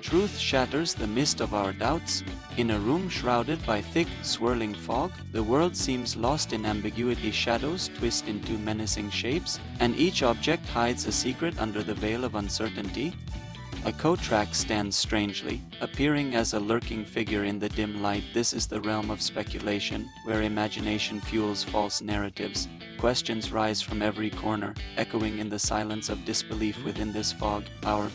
Truth shatters the mist of our doubts. In a room shrouded by thick, swirling fog, the world seems lost in ambiguity. Shadows twist into menacing shapes, and each object hides a secret under the veil of uncertainty. A co-track stands strangely, appearing as a lurking figure in the dim light. This is the realm of speculation, where imagination fuels false narratives. Questions rise from every corner, echoing in the silence of disbelief. Within this fog, our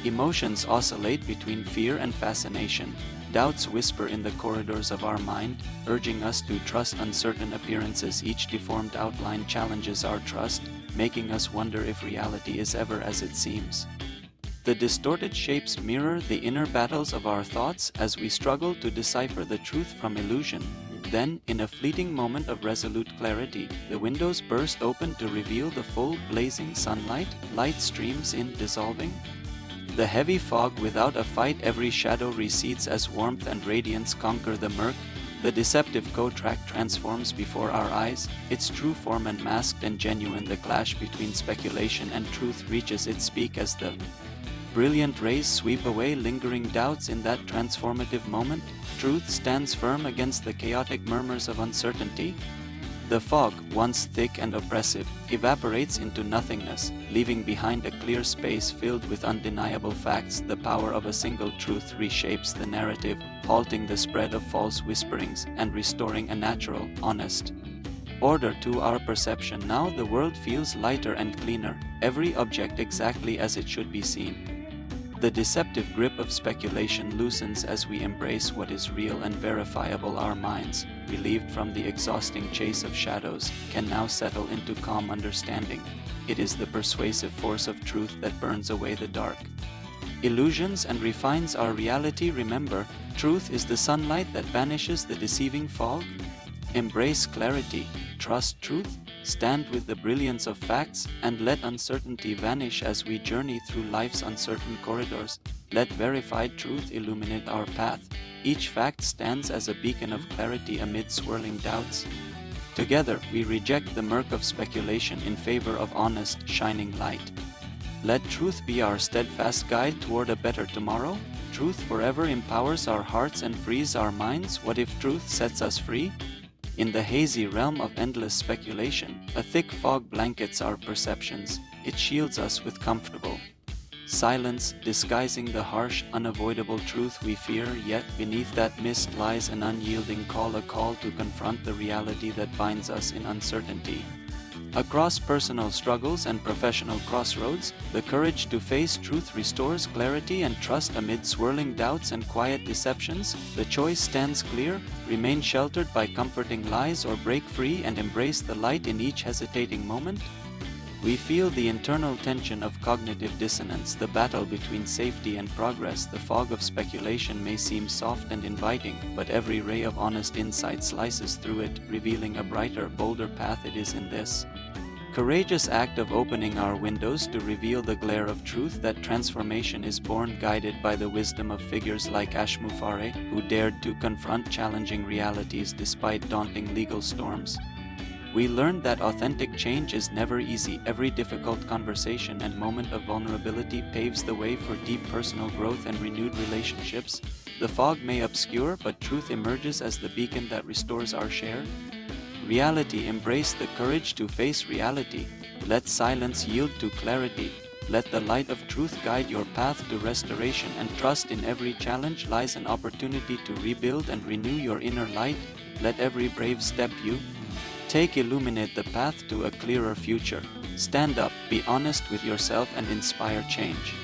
emotions oscillate between fear and fascination. Doubts whisper in the corridors of our mind, urging us to trust uncertain appearances. Each deformed outline challenges our trust, making us wonder if reality is ever as it seems. The distorted shapes mirror the inner battles of our thoughts as we struggle to decipher the truth from illusion. Then, in a fleeting moment of resolute clarity, the windows burst open to reveal the full, blazing sunlight. Light streams in, dissolving the heavy fog. Without a fight, every shadow recedes as warmth and radiance conquer the murk. The deceptive co-track transforms before our eyes, its true form unmasked and genuine. The clash between speculation and truth reaches its peak as the brilliant rays sweep away lingering doubts. In that transformative moment, truth stands firm against the chaotic murmurs of uncertainty. The fog, once thick and oppressive, evaporates into nothingness, leaving behind a clear space filled with undeniable facts. The power of a single truth reshapes the narrative, halting the spread of false whisperings and restoring a natural, honest order to our perception. Now the world feels lighter and cleaner, every object exactly as it should be seen. The deceptive grip of speculation loosens as we embrace what is real and verifiable. Our minds, relieved from the exhausting chase of shadows, can now settle into calm understanding. It is the persuasive force of truth that burns away the dark illusions and refines our reality. Remember, truth is the sunlight that banishes the deceiving fog. Embrace clarity, trust truth, stand with the brilliance of facts, and let uncertainty vanish as we journey through life's uncertain corridors. Let verified truth illuminate our path. Each fact stands as a beacon of clarity amid swirling doubts. Together, we reject the murk of speculation in favor of honest, shining light. Let truth be our steadfast guide toward a better tomorrow. Truth forever empowers our hearts and frees our minds. What if truth sets us free? In the hazy realm of endless speculation, a thick fog blankets our perceptions. It shields us with comfortable silence, disguising the harsh, unavoidable truth we fear. Yet beneath that mist lies an unyielding call, a call to confront the reality that binds us in uncertainty. Across personal struggles and professional crossroads, the courage to face truth restores clarity and trust amid swirling doubts and quiet deceptions. The choice stands clear: remain sheltered by comforting lies or break free and embrace the light in each hesitating moment. We feel the internal tension of cognitive dissonance, the battle between safety and progress. The fog of speculation may seem soft and inviting, but every ray of honest insight slices through it, revealing a brighter, bolder path. It is in this courageous act of opening our windows to reveal the glare of truth that transformation is born, guided by the wisdom of figures like Ash Mufareh, who dared to confront challenging realities despite daunting legal storms. We learned that authentic change is never easy. Every difficult conversation and moment of vulnerability paves the way for deep personal growth and renewed relationships. The fog may obscure, but truth emerges as the beacon that restores our shared reality. Embrace the courage to face reality. Let silence yield to clarity. Let the light of truth guide your path to restoration, and trust in every challenge lies an opportunity to rebuild and renew your inner light. Let every brave step you take illuminate the path to a clearer future. Stand up, be honest with yourself, and inspire change.